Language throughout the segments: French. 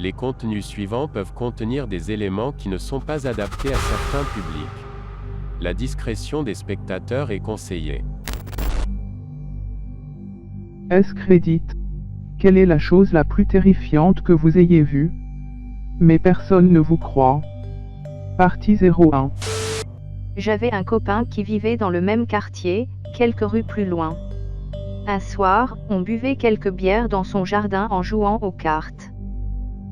Les contenus suivants peuvent contenir des éléments qui ne sont pas adaptés à certains publics. La discrétion des spectateurs est conseillée. S-Crédit. Quelle est la chose la plus terrifiante que vous ayez vue? Mais personne ne vous croit. Partie 01. J'avais un copain qui vivait dans le même quartier, quelques rues plus loin. Un soir, on buvait quelques bières dans son jardin en jouant aux cartes.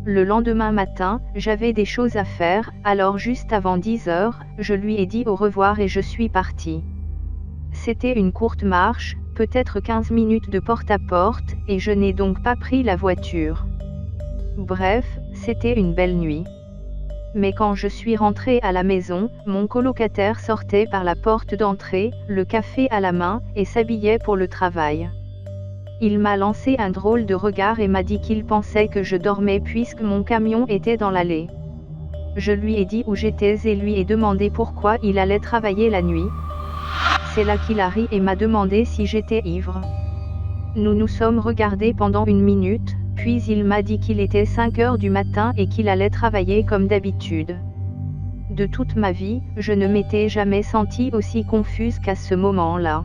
Le lendemain matin, j'avais des choses à faire, alors juste avant 10 heures, je lui ai dit au revoir et je suis parti. C'était une courte marche, peut-être 15 minutes de porte à porte, et je n'ai donc pas pris la voiture. Bref, c'était une belle nuit. Mais quand je suis rentrée à la maison, mon colocataire sortait par la porte d'entrée, le café à la main, et s'habillait pour le travail. Il m'a lancé un drôle de regard et m'a dit qu'il pensait que je dormais puisque mon camion était dans l'allée. Je lui ai dit où j'étais et lui ai demandé pourquoi il allait travailler la nuit. C'est là qu'il a ri et m'a demandé si j'étais ivre. Nous nous sommes regardés pendant une minute, puis il m'a dit qu'il était 5 heures du matin et qu'il allait travailler comme d'habitude. De toute ma vie, je ne m'étais jamais sentie aussi confuse qu'à ce moment-là.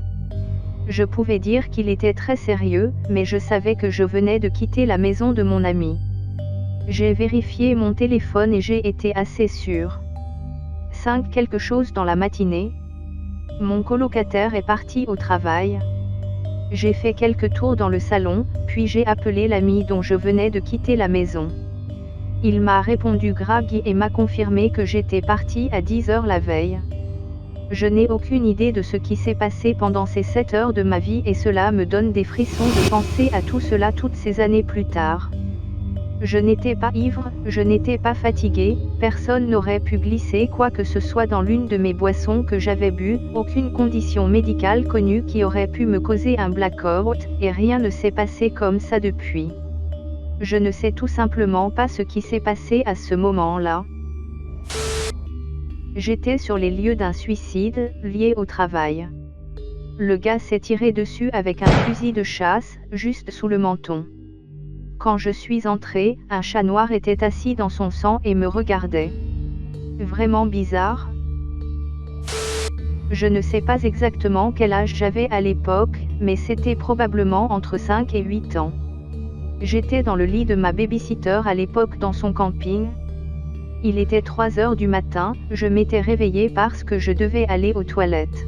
Je pouvais dire qu'il était très sérieux, mais je savais que je venais de quitter la maison de mon ami. J'ai vérifié mon téléphone et j'ai été assez sûre. 5 quelque chose dans la matinée. Mon colocataire est parti au travail. J'ai fait quelques tours dans le salon, puis j'ai appelé l'ami dont je venais de quitter la maison. Il m'a répondu grave et m'a confirmé que j'étais partie à 10 heures la veille. Je n'ai aucune idée de ce qui s'est passé pendant ces 7 heures de ma vie et cela me donne des frissons de penser à tout cela toutes ces années plus tard. Je n'étais pas ivre, je n'étais pas fatiguée, personne n'aurait pu glisser quoi que ce soit dans l'une de mes boissons que j'avais bu, aucune condition médicale connue qui aurait pu me causer un blackout, et rien ne s'est passé comme ça depuis. Je ne sais tout simplement pas ce qui s'est passé à ce moment-là. J'étais sur les lieux d'un suicide, lié au travail. Le gars s'est tiré dessus avec un fusil de chasse, juste sous le menton. Quand je suis entrée, un chat noir était assis dans son sang et me regardait. Vraiment bizarre. Je ne sais pas exactement quel âge j'avais à l'époque, mais c'était probablement entre 5 et 8 ans. J'étais dans le lit de ma babysitter à l'époque dans son camping. Il était 3 heures du matin, je m'étais réveillée parce que je devais aller aux toilettes.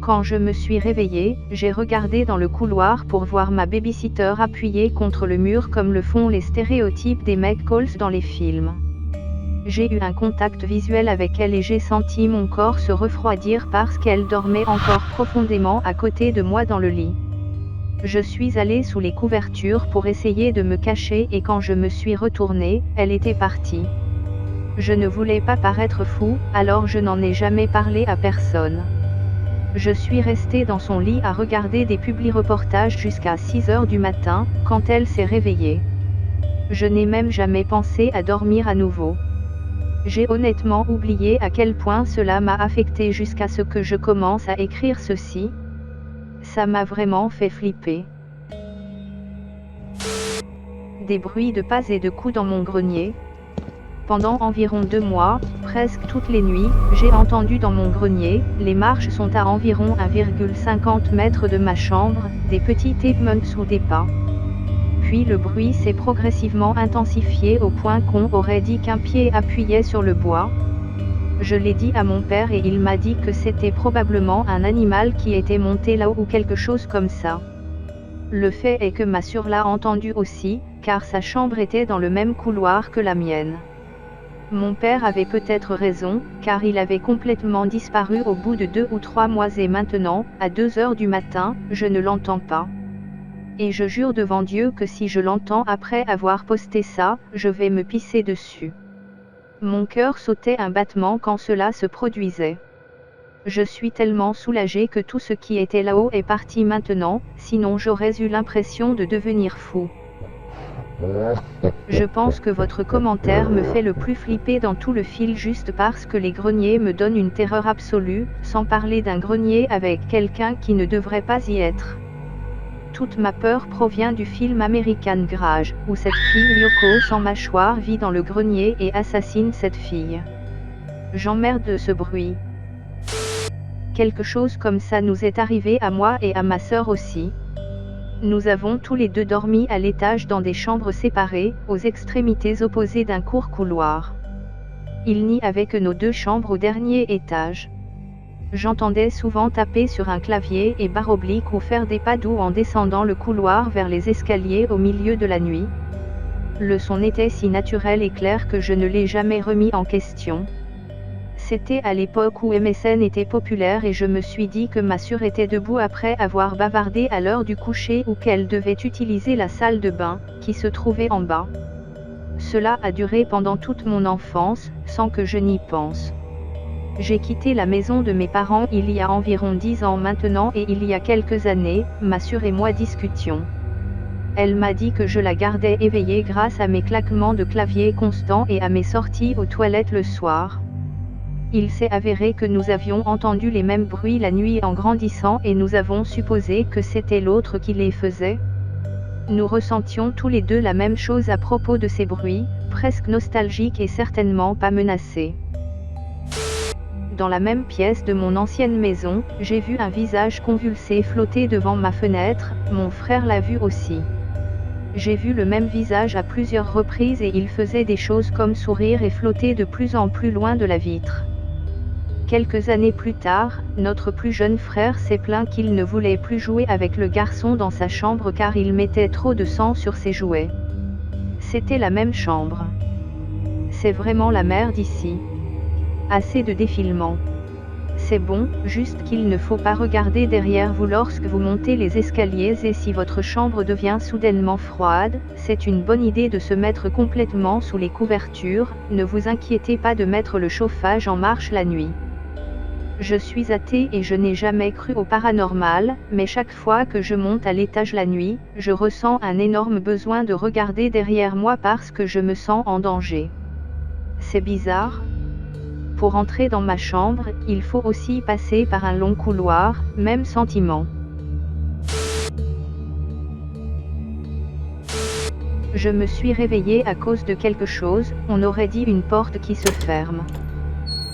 Quand je me suis réveillée, j'ai regardé dans le couloir pour voir ma babysitter appuyée contre le mur comme le font les stéréotypes des McCalls dans les films. J'ai eu un contact visuel avec elle et j'ai senti mon corps se refroidir parce qu'elle dormait encore profondément à côté de moi dans le lit. Je suis allée sous les couvertures pour essayer de me cacher et quand je me suis retournée, elle était partie. Je ne voulais pas paraître fou, alors je n'en ai jamais parlé à personne. Je suis restée dans son lit à regarder des publi-reportages jusqu'à 6 heures du matin, quand elle s'est réveillée. Je n'ai même jamais pensé à dormir à nouveau. J'ai honnêtement oublié à quel point cela m'a affecté jusqu'à ce que je commence à écrire ceci. Ça m'a vraiment fait flipper. Des bruits de pas et de coups dans mon grenier. Pendant environ 2 mois, presque toutes les nuits, j'ai entendu dans mon grenier, les marches sont à environ 1,50 m de ma chambre, des petits tapements sous des pas. Puis le bruit s'est progressivement intensifié au point qu'on aurait dit qu'un pied appuyait sur le bois. Je l'ai dit à mon père et il m'a dit que c'était probablement un animal qui était monté là-haut ou quelque chose comme ça. Le fait est que ma sœur l'a entendu aussi, car sa chambre était dans le même couloir que la mienne. Mon père avait peut-être raison, car il avait complètement disparu au bout de 2 ou 3 mois et maintenant, à 2 heures du matin, je ne l'entends pas. Et je jure devant Dieu que si je l'entends après avoir posté ça, je vais me pisser dessus. Mon cœur sautait un battement quand cela se produisait. Je suis tellement soulagée que tout ce qui était là-haut est parti maintenant, sinon j'aurais eu l'impression de devenir fou. Je pense que votre commentaire me fait le plus flipper dans tout le fil juste parce que les greniers me donnent une terreur absolue, sans parler d'un grenier avec quelqu'un qui ne devrait pas y être. Toute ma peur provient du film American Garage, où cette fille Yoko sans mâchoire vit dans le grenier et assassine cette fille. J'emmerde de ce bruit. Quelque chose comme ça nous est arrivé à moi et à ma sœur aussi. Nous avons tous les deux dormi à l'étage dans des chambres séparées, aux extrémités opposées d'un court couloir. Il n'y avait que nos 2 chambres au dernier étage. J'entendais souvent taper sur un clavier et barre oblique ou faire des pas doux en descendant le couloir vers les escaliers au milieu de la nuit. Le son était si naturel et clair que je ne l'ai jamais remis en question. C'était à l'époque où MSN était populaire et je me suis dit que ma sœur était debout après avoir bavardé à l'heure du coucher ou qu'elle devait utiliser la salle de bain, qui se trouvait en bas. Cela a duré pendant toute mon enfance, sans que je n'y pense. J'ai quitté la maison de mes parents il y a environ 10 ans maintenant et il y a quelques années, ma sœur et moi discutions. Elle m'a dit que je la gardais éveillée grâce à mes claquements de clavier constants et à mes sorties aux toilettes le soir. Il s'est avéré que nous avions entendu les mêmes bruits la nuit en grandissant et nous avons supposé que c'était l'autre qui les faisait. Nous ressentions tous les deux la même chose à propos de ces bruits, presque nostalgiques et certainement pas menacés. Dans la même pièce de mon ancienne maison, j'ai vu un visage convulsé flotter devant ma fenêtre, mon frère l'a vu aussi. J'ai vu le même visage à plusieurs reprises et il faisait des choses comme sourire et flotter de plus en plus loin de la vitre. Quelques années plus tard, notre plus jeune frère s'est plaint qu'il ne voulait plus jouer avec le garçon dans sa chambre car il mettait trop de sang sur ses jouets. C'était la même chambre. C'est vraiment la merde ici. Assez de défilements. C'est bon, juste qu'il ne faut pas regarder derrière vous lorsque vous montez les escaliers et si votre chambre devient soudainement froide, c'est une bonne idée de se mettre complètement sous les couvertures, ne vous inquiétez pas de mettre le chauffage en marche la nuit. Je suis athée et je n'ai jamais cru au paranormal, mais chaque fois que je monte à l'étage la nuit, je ressens un énorme besoin de regarder derrière moi parce que je me sens en danger. C'est bizarre. Pour entrer dans ma chambre, il faut aussi passer par un long couloir, même sentiment. Je me suis réveillée à cause de quelque chose, on aurait dit une porte qui se ferme.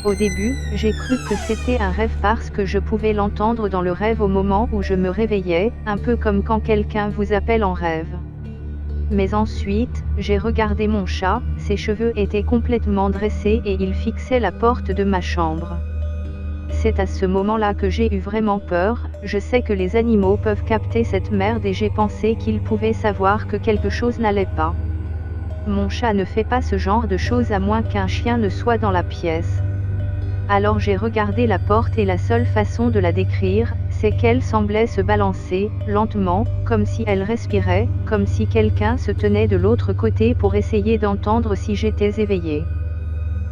Au début, j'ai cru que c'était un rêve parce que je pouvais l'entendre dans le rêve au moment où je me réveillais, un peu comme quand quelqu'un vous appelle en rêve. Mais ensuite, j'ai regardé mon chat, ses cheveux étaient complètement dressés et il fixait la porte de ma chambre. C'est à ce moment-là que j'ai eu vraiment peur, je sais que les animaux peuvent capter cette merde et j'ai pensé qu'ils pouvaient savoir que quelque chose n'allait pas. Mon chat ne fait pas ce genre de choses à moins qu'un chien ne soit dans la pièce. Alors j'ai regardé la porte et la seule façon de la décrire, c'est qu'elle semblait se balancer, lentement, comme si elle respirait, comme si quelqu'un se tenait de l'autre côté pour essayer d'entendre si j'étais éveillée.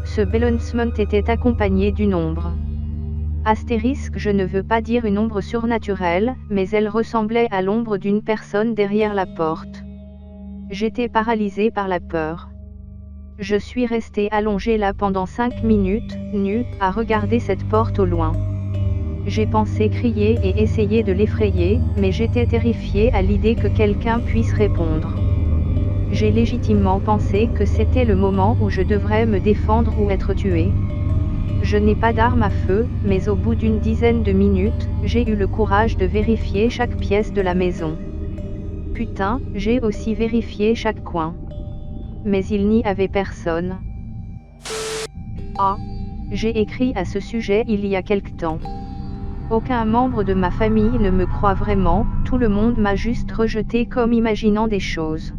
Ce balancement était accompagné d'une ombre. Astérisque, je ne veux pas dire une ombre surnaturelle, mais elle ressemblait à l'ombre d'une personne derrière la porte. J'étais paralysée par la peur. Je suis restée allongée là pendant 5 minutes, nue, à regarder cette porte au loin. J'ai pensé crier et essayer de l'effrayer, mais j'étais terrifiée à l'idée que quelqu'un puisse répondre. J'ai légitimement pensé que c'était le moment où je devrais me défendre ou être tuée. Je n'ai pas d'arme à feu, mais au bout d'une dizaine de minutes, j'ai eu le courage de vérifier chaque pièce de la maison. Putain, j'ai aussi vérifié chaque coin. Mais il n'y avait personne. Ah, j'ai écrit à ce sujet il y a quelque temps. Aucun membre de ma famille ne me croit vraiment, tout le monde m'a juste rejeté comme imaginant des choses.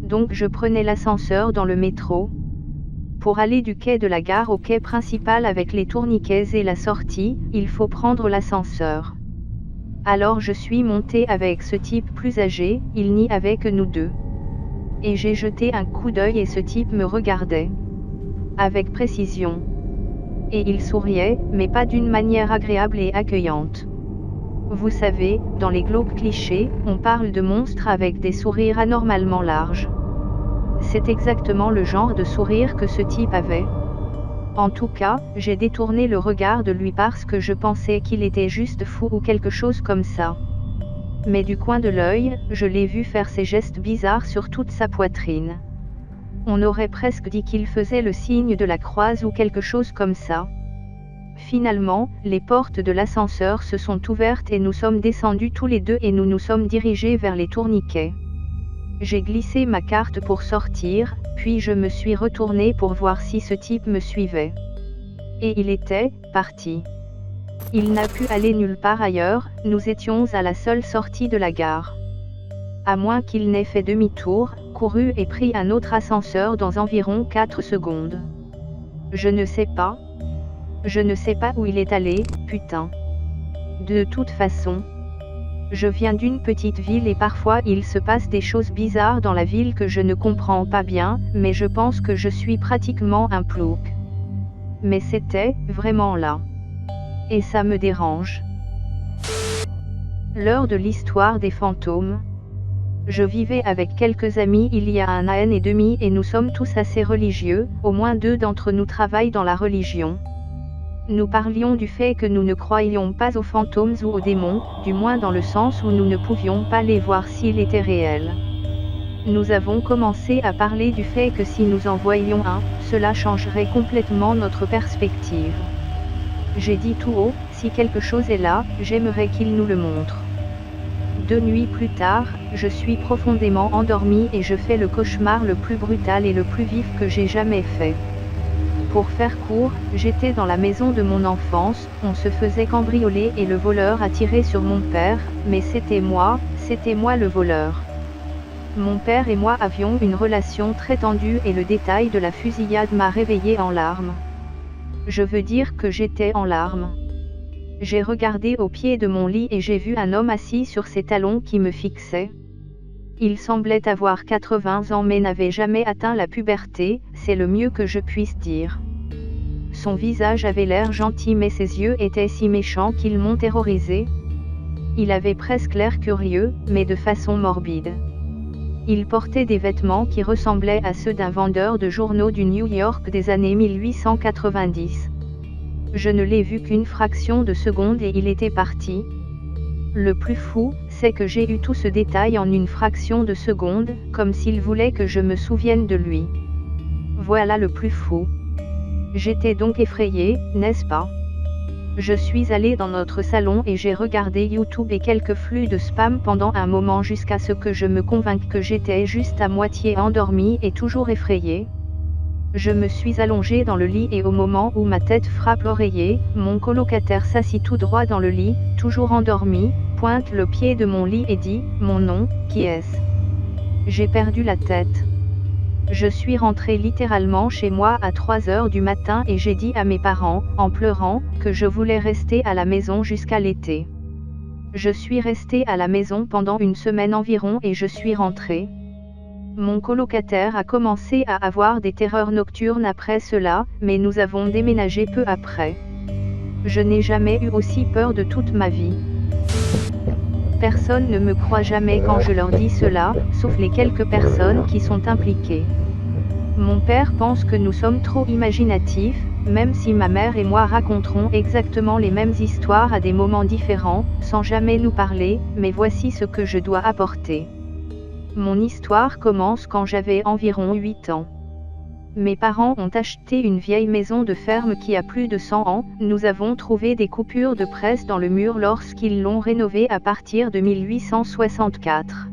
Donc je prenais l'ascenseur dans le métro. Pour aller du quai de la gare au quai principal avec les tourniquets et la sortie, il faut prendre l'ascenseur. Alors je suis montée avec ce type plus âgé, il n'y avait que nous deux. Et j'ai jeté un coup d'œil et ce type me regardait. Avec précision. Et il souriait, mais pas d'une manière agréable et accueillante. Vous savez, dans les glauques clichés, on parle de monstres avec des sourires anormalement larges. C'est exactement le genre de sourire que ce type avait. En tout cas, j'ai détourné le regard de lui parce que je pensais qu'il était juste fou ou quelque chose comme ça. mais du coin de l'œil, je l'ai vu faire ces gestes bizarres sur toute sa poitrine. On aurait presque dit qu'il faisait le signe de la croix ou quelque chose comme ça. Finalement, les portes de l'ascenseur se sont ouvertes et nous sommes descendus tous les deux et nous nous sommes dirigés vers les tourniquets. J'ai glissé ma carte pour sortir, puis je me suis retourné pour voir si ce type me suivait. Et il était parti. Il n'a pu aller nulle part ailleurs, nous étions à la seule sortie de la gare. À moins qu'il n'ait fait demi-tour, couru et pris un autre ascenseur dans environ 4 secondes. Je ne sais pas. Je ne sais pas où il est allé, putain. De toute façon, je viens d'une petite ville et parfois il se passe des choses bizarres dans la ville que je ne comprends pas bien, mais je pense que je suis pratiquement un plouc. Mais c'était vraiment là. Et ça me dérange. L'heure de l'histoire des fantômes. Je vivais avec quelques amis il y a 1 an et demi et nous sommes tous assez religieux, au moins 2 d'entre nous travaillent dans la religion. Nous parlions du fait que nous ne croyions pas aux fantômes ou aux démons, du moins dans le sens où nous ne pouvions pas les voir s'ils étaient réels. Nous avons commencé à parler du fait que si nous en voyions un, cela changerait complètement notre perspective. J'ai dit tout haut, si quelque chose est là, j'aimerais qu'il nous le montre. 2 nuits plus tard, je suis profondément endormi et je fais le cauchemar le plus brutal et le plus vif que j'ai jamais fait. Pour faire court, j'étais dans la maison de mon enfance, on se faisait cambrioler et le voleur a tiré sur mon père, mais c'était moi le voleur. Mon père et moi avions une relation très tendue et le détail de la fusillade m'a réveillé en larmes. Je veux dire que j'étais en larmes. J'ai regardé au pied de mon lit et j'ai vu un homme assis sur ses talons qui me fixait. Il semblait avoir 80 ans mais n'avait jamais atteint la puberté, c'est le mieux que je puisse dire. Son visage avait l'air gentil mais ses yeux étaient si méchants qu'ils m'ont terrorisé. Il avait presque l'air curieux, mais de façon morbide. Il portait des vêtements qui ressemblaient à ceux d'un vendeur de journaux du New York des années 1890. Je ne l'ai vu qu'une fraction de seconde et il était parti. Le plus fou, c'est que j'ai eu tout ce détail en une fraction de seconde, comme s'il voulait que je me souvienne de lui. Voilà le plus fou. J'étais donc effrayée, n'est-ce pas? Je suis allée dans notre salon et j'ai regardé YouTube et quelques flux de spam pendant un moment jusqu'à ce que je me convainque que j'étais juste à moitié endormie et toujours effrayée. Je me suis allongée dans le lit et au moment où ma tête frappe l'oreiller, mon colocataire s'assit tout droit dans le lit, toujours endormi, pointe le pied de mon lit et dit « Mon nom, qui est-ce » J'ai perdu la tête. Je suis rentrée littéralement chez moi à 3 heures du matin et j'ai dit à mes parents, en pleurant, que je voulais rester à la maison jusqu'à l'été. Je suis restée à la maison pendant 1 semaine environ et je suis rentrée. Mon colocataire a commencé à avoir des terreurs nocturnes après cela, mais nous avons déménagé peu après. Je n'ai jamais eu aussi peur de toute ma vie. Personne ne me croit jamais quand je leur dis cela, sauf les quelques personnes qui sont impliquées. Mon père pense que nous sommes trop imaginatifs, même si ma mère et moi raconterons exactement les mêmes histoires à des moments différents, sans jamais nous parler, mais voici ce que je dois apporter. Mon histoire commence quand j'avais environ 8 ans. Mes parents ont acheté une vieille maison de ferme qui a plus de 100 ans, nous avons trouvé des coupures de presse dans le mur lorsqu'ils l'ont rénovée à partir de 1864.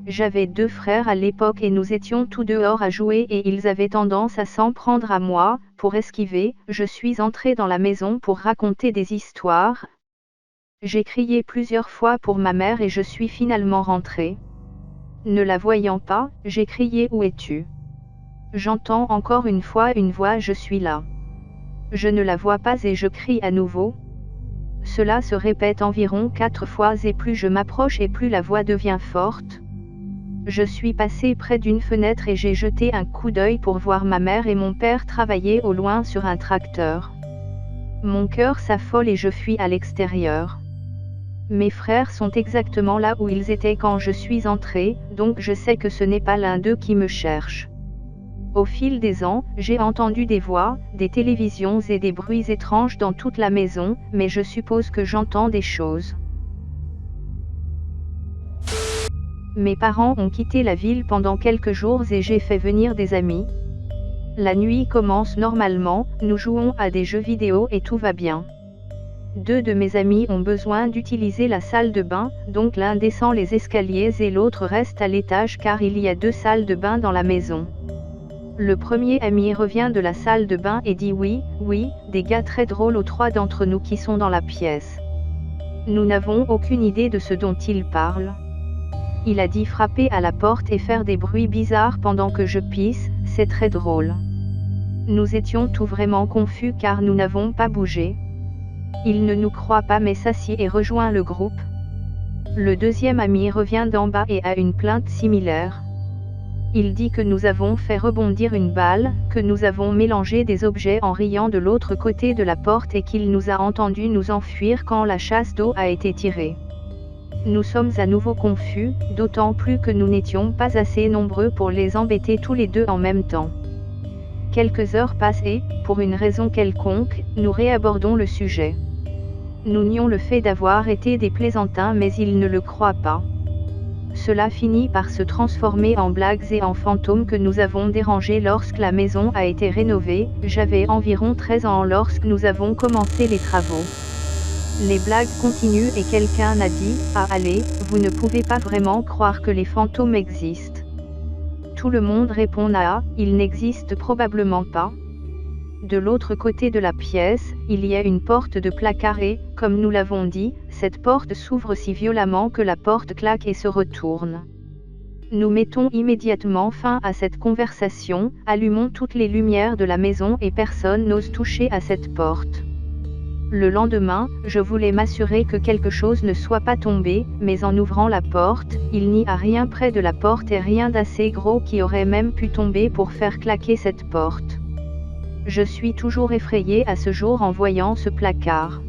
J'avais 2 frères à l'époque et nous étions tous dehors à jouer et ils avaient tendance à s'en prendre à moi, pour esquiver, je suis entrée dans la maison pour raconter des histoires. J'ai crié plusieurs fois pour ma mère et je suis finalement rentrée. Ne la voyant pas, j'ai crié « Où es-tu » J'entends encore une fois une voix « Je suis là ». Je ne la vois pas et je crie à nouveau. Cela se répète environ 4 fois et plus je m'approche et plus la voix devient forte. Je suis passée près d'une fenêtre et j'ai jeté un coup d'œil pour voir ma mère et mon père travailler au loin sur un tracteur. Mon cœur s'affole et je fuis à l'extérieur. Mes frères sont exactement là où ils étaient quand je suis entrée, donc je sais que ce n'est pas l'un d'eux qui me cherche. Au fil des ans, j'ai entendu des voix, des télévisions et des bruits étranges dans toute la maison, mais je suppose que j'entends des choses. Mes parents ont quitté la ville pendant quelques jours et j'ai fait venir des amis. La nuit commence normalement, nous jouons à des jeux vidéo et tout va bien. 2 de mes amis ont besoin d'utiliser la salle de bain, donc l'un descend les escaliers et l'autre reste à l'étage car il y a 2 salles de bain dans la maison. Le premier ami revient de la salle de bain et dit oui, des gars très drôles aux 3 d'entre nous qui sont dans la pièce. Nous n'avons aucune idée de ce dont il parle. Il a dit frapper à la porte et faire des bruits bizarres pendant que je pisse, c'est très drôle. Nous étions tout vraiment confus car nous n'avons pas bougé. Il ne nous croit pas mais s'assied et rejoint le groupe. Le deuxième ami revient d'en bas et a une plainte similaire. Il dit que nous avons fait rebondir une balle, que nous avons mélangé des objets en riant de l'autre côté de la porte et qu'il nous a entendus nous enfuir quand la chasse d'eau a été tirée. Nous sommes à nouveau confus, d'autant plus que nous n'étions pas assez nombreux pour les embêter tous les 2 en même temps. Quelques heures passent et, pour une raison quelconque, nous réabordons le sujet. Nous nions le fait d'avoir été des plaisantins mais ils ne le croient pas. Cela finit par se transformer en blagues et en fantômes que nous avons dérangés lorsque la maison a été rénovée. J'avais environ 13 ans lorsque nous avons commencé les travaux. Les blagues continuent et quelqu'un a dit « Ah allez, vous ne pouvez pas vraiment croire que les fantômes existent ». Tout le monde répond « Ah, ils n'existent probablement pas ». De l'autre côté de la pièce, il y a une porte de placard et, comme nous l'avons dit, cette porte s'ouvre si violemment que la porte claque et se retourne. Nous mettons immédiatement fin à cette conversation, allumons toutes les lumières de la maison et personne n'ose toucher à cette porte. Le lendemain, je voulais m'assurer que quelque chose ne soit pas tombé, mais en ouvrant la porte, il n'y a rien près de la porte et rien d'assez gros qui aurait même pu tomber pour faire claquer cette porte. Je suis toujours effrayé à ce jour en voyant ce placard.